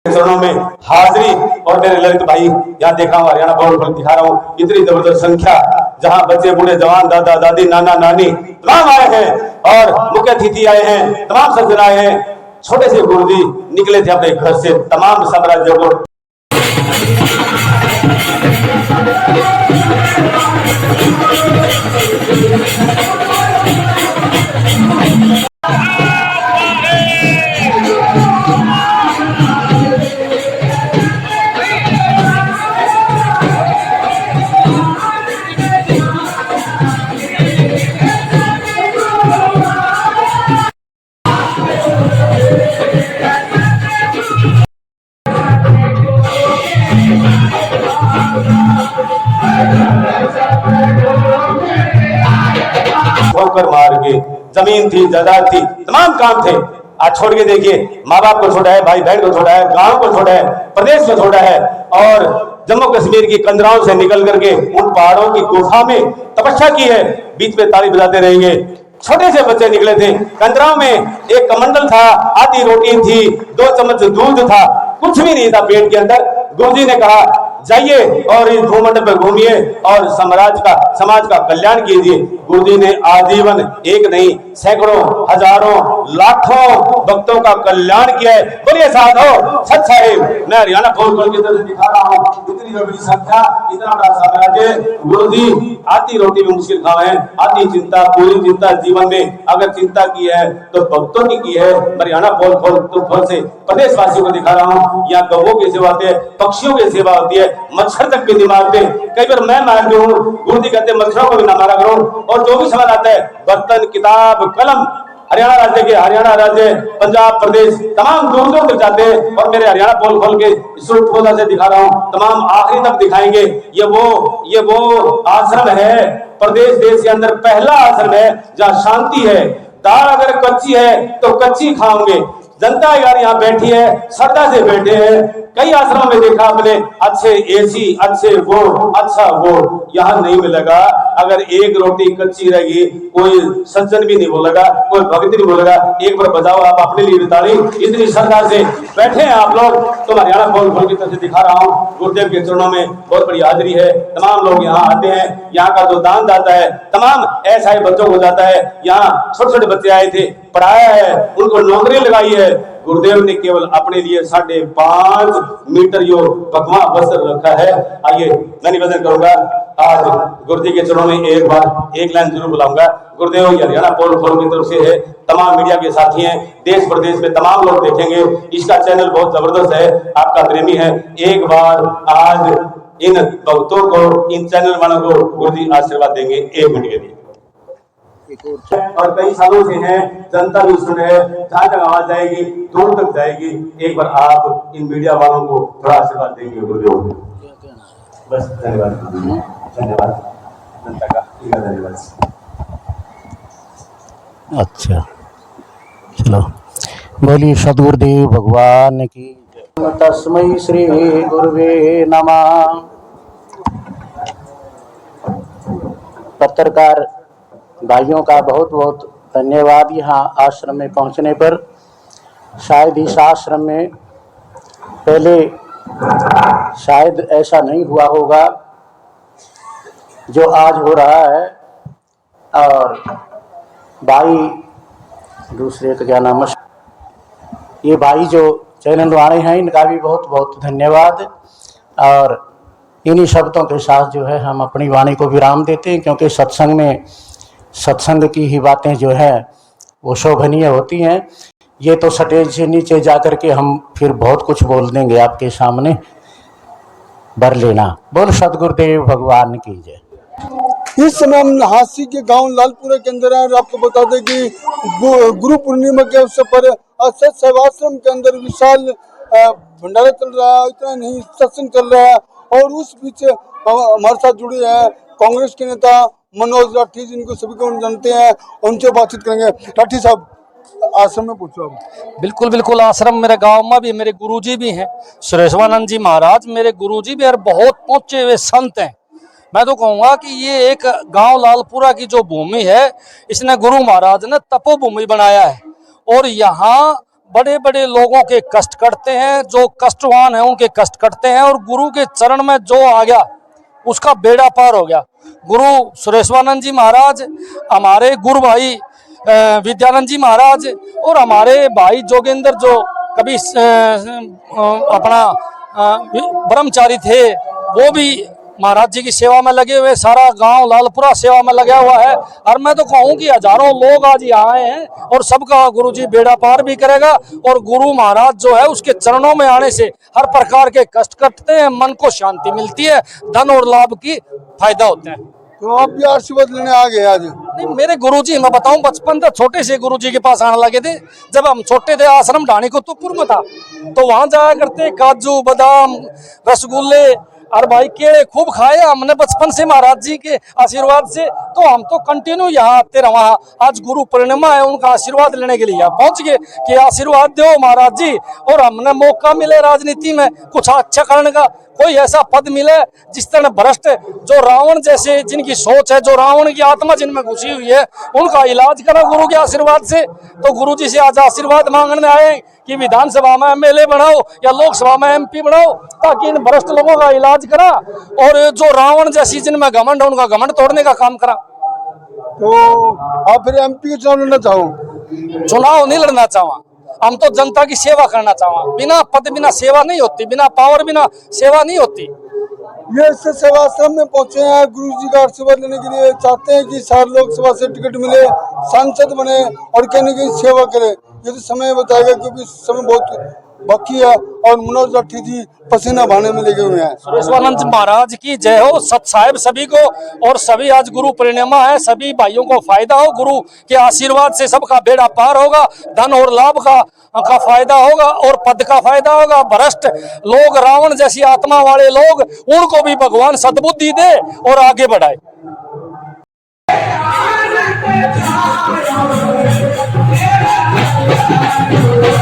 चरणों में हाजिरी। और मेरे ललित भाई यहाँ देख रहा हूँ, हरियाणा भवन दिखा रहा हूँ, इतनी जबरदस्त संख्या, जहाँ बच्चे बूढ़े जवान दादा दादी नाना नानी तमाम आए हैं और मुख्य अतिथि आए हैं, तमाम सज्जन आए हैं। छोटे से गुरुजी निकले थे अपने घर से तमाम साम्राज्यों को ठोकर मार के, जमीन थी जायदाद थी तमाम काम थे, आज छोड़ के देखिए, माँ बाप को छोड़ा है, भाई बहन को छोड़ा है, गांव को छोड़ा है, प्रदेश को छोड़ा है और जम्मू कश्मीर की कंदराओं से निकल करके उन पहाड़ों की गुफा में तपस्या की है। बीच में ताली बजाते रहेंगे। छोटे से बच्चे निकले थे, कंदराओं में एक कमंडल था, आधी रोटी थी, 2 चम्मच दूध था, कुछ भी नहीं था पेट के अंदर। गुरुजी ने कहा जाइए और इस भूमंडल पर घूमिए और समाज का कल्याण कीजिए। गुरुजी ने आजीवन एक नहीं सैकड़ों हजारों लाखों भक्तों का कल्याण किया है। बोलिए साधो सच साहिब। मैं हरियाणा खोल की तरफ दिखा रहा हूँ, इतनी बड़ी संख्या, इतना बड़ा साम्राज्य। गुरुजी आधी रोटी में मुश्किल खाओ है, आधी चिंता, पूरी चिंता जीवन में अगर चिंता की है तो भक्तों की है। हरियाणा खोल से प्रदेशवासियों को दिखा रहा हूँ, यहाँ गौओं की सेवा होती है, पक्षियों की सेवा होती है, मच्छर तक भी नहीं मारते। कई बार मैं मारती हूँ, गुरुजी कहते मच्छरों को भी ना मारा करो। और जो भी सवाल आता है, बर्तन किताब कलम, हरियाणा राज्य पंजाब प्रदेश तमाम दूर दूर तक जाते हैं। और मेरे हरियाणा खोल के सूट से दिखा रहा हूँ, तमाम आखिरी तक दिखाएंगे। ये वो आश्रम है, प्रदेश देश के अंदर पहला आश्रम है जहाँ शांति है। दाल अगर कच्ची है तो कच्ची खाओगे। जनता यार यहाँ बैठी है, श्रद्धा से बैठे हैं। कई आश्रमों में देखा आपने, अच्छे एसी, अच्छे वो, अच्छा वो, यहाँ नहीं मिलेगा। अगर एक रोटी कच्ची रहेगी, कोई सज्जन भी नहीं बोलेगा, कोई भक्त नहीं बोलेगा। एक बार बजाओ आप अपने लिए ताली, इतनी श्रद्धा से बैठे हैं आप लोग। तो हरियाणा खोल की तरफ से दिखा रहा हूँ, गुरुदेव के चरणों में बहुत बड़ी हाजिरी है। तमाम लोग यहाँ आते हैं, यहाँ का जो दान दाता है तमाम ऐसा बच्चों को जाता है। यहाँ छोटे छोटे बच्चे आए थे, पढ़ाया है, उनको नौकरी लगाई है। गुरुदेव ने केवल अपने लिए 5.5 मीटर यो भगवा वस्त्र रखा है। आइए मैं निवेदन करूंगा, आज गुरुजी के चरणों में एक बार एक लाइन जरूर बुलाऊंगा। गुरुदेव हरियाणा खोल की तरफ से है, तमाम मीडिया के साथी हैं, देश प्रदेश में तमाम लोग देखेंगे। इसका चैनल बहुत जबरदस्त है, आपका प्रेमी है। एक बार आज इन भक्तों को, इन चैनल वालों को गुरुजी आशीर्वाद देंगे 1 मिनट के लिए। और कई सालों से है, जनता भी सुने, जहां तक आवाज जाएगी दूर तक जाएगी। एक बार आप इन मीडिया वालों को थोड़ा आशीर्वाद देंगे गुरुदेव। बस धन्यवाद, धन्यवाद जनता का, धन्यवाद। अच्छा चलो, बोलिए सदगुरुदेव भगवान की। तस्मै श्री गुरुवे नमः। पत्रकार भाइयों का बहुत बहुत धन्यवाद। यहाँ आश्रम में पहुँचने पर, शायद इस आश्रम में पहले शायद ऐसा नहीं हुआ होगा जो आज हो रहा है। और भाई दूसरे का क्या नाम है, ये भाई जो चैनल वाले हैं, इनका भी बहुत बहुत धन्यवाद। और इन्हीं शब्दों के साथ जो है हम अपनी वाणी को विराम देते हैं, क्योंकि सत्संग में सत्संग की ही बातें जो है वो शोभनीय होती हैं। ये तो स्टेज से नीचे जाकर के हम फिर बहुत कुछ बोल देंगे आपके सामने, भर लेना। बोल सदगुरुदेव भगवान की जय। इस समय हम हांसी के गांव लालपुरा के अंदर हैं और आपको बता दें कि गुरु पूर्णिमा के अवसर पर सत सेवाश्रम के अंदर विशाल भंडारा चल रहा है। इतना नहीं, सत्संग चल रहा है। और उस बीच हमारे साथ जुड़े हैं कांग्रेस के नेता मनोज राठी, जिनको सभी को जानते हैं, उनसे बातचीत करेंगे। राठी साहब, आश्रम में पूछो आप। बिल्कुल बिल्कुल, आश्रम मेरे गांव में भी मेरे गुरुजी भी हैं, सुरेशवानंद जी महाराज मेरे गुरुजी भी, और बहुत पहुंचे हुए संत हैं। मैं तो कहूँगा कि ये एक गांव लालपुरा की जो भूमि है, इसने गुरु महाराज ने तपोभूमि बनाया है। और यहाँ बड़े बड़े लोगों के कष्ट कटते हैं, जो कष्टवान हैं उनके कष्ट कटते हैं, और गुरु के चरण में जो आ गया उसका बेड़ा पार हो गया। गुरु सुरेश्वानंद जी महाराज, हमारे गुरु भाई विद्यानंद जी महाराज, और हमारे भाई जोगेंद्र जो कभी अपना ब्रह्मचारी थे, वो भी महाराज जी की सेवा में लगे हुए, सारा गांव लालपुरा सेवा में लगा हुआ है। और मैं तो कहूँ कि हजारों लोग आज यहाँ आए हैं और सबका गुरु जी बेड़ा पार भी करेगा। और गुरु महाराज जो है उसके चरणों में आने से हर प्रकार के कष्ट कटते हैं, मन को शांति मिलती है, धन और लाभ की फायदा होते हैं। तो आप भी आशीर्वाद लेने आ गए आज? नहीं, मेरे गुरुजी, मैं बताऊं, बचपन से छोटे से गुरुजी के पास आने लगे थे। जब हम छोटे थे, आश्रम ढाणी को तो पूर्व था, तो वहां जाया करते, काजू बादाम रसगुल्ले और भाई केले खूब खाए हमने बचपन से महाराज जी के आशीर्वाद से। तो हम तो कंटिन्यू यहाँ आते रहा। आज गुरु पूर्णिमा है, उनका आशीर्वाद लेने के लिए यहाँ पहुंच गए कि आशीर्वाद दो महाराज जी। और हमने मौका मिले राजनीति में कुछ अच्छा करने का, कोई ऐसा पद मिले जिस तरह भ्रष्ट, जो रावण जैसे जिनकी सोच है, जो रावण की आत्मा जिनमें घुसी हुई है, उनका इलाज करा गुरु के आशीर्वाद से। तो गुरु जी से आज आशीर्वाद मांगने आए कि विधानसभा में एमएलए बनाओ या लोकसभा में एमपी बनाओ, ताकि इन भ्रष्ट लोगों का इलाज करा, और जो रावण जैसी जिनमें घमंड है उनका घमंड तोड़ने का काम करा। तो आप फिर एमपी के चुनाव लड़ना चाहो? चुनाव नहीं लड़ना चाहवा, हम तो जनता की सेवा करना चाहवा। बिना पद बिना सेवा नहीं होती, बिना पावर बिना सेवा नहीं होती। ये इससे सेवाश्रम में पहुंचे हैं, गुरु जी का आशीर्वाद लेने के लिए, चाहते हैं कि सार लोकसभा से टिकट मिले, सांसद बने और कहीं न कहीं सेवा करे। ये तो समय बताएगा, क्योंकि समय बहुत बाकी है और मनोज लाठी जी पसीना बहाने में लगे हुए हैं। सुरेश्वानंद महाराज की जय हो, सत साहेब सभी को। और सभी आज गुरु पूर्णिमा है, सभी भाइयों को फायदा हो, गुरु के आशीर्वाद से सबका बेड़ा पार होगा, धन और लाभ का फायदा होगा और पद का फायदा होगा। भ्रष्ट लोग, रावण जैसी आत्मा वाले लोग, उनको भी भगवान सद्बुद्धि दे और आगे बढ़ाए। Thank you.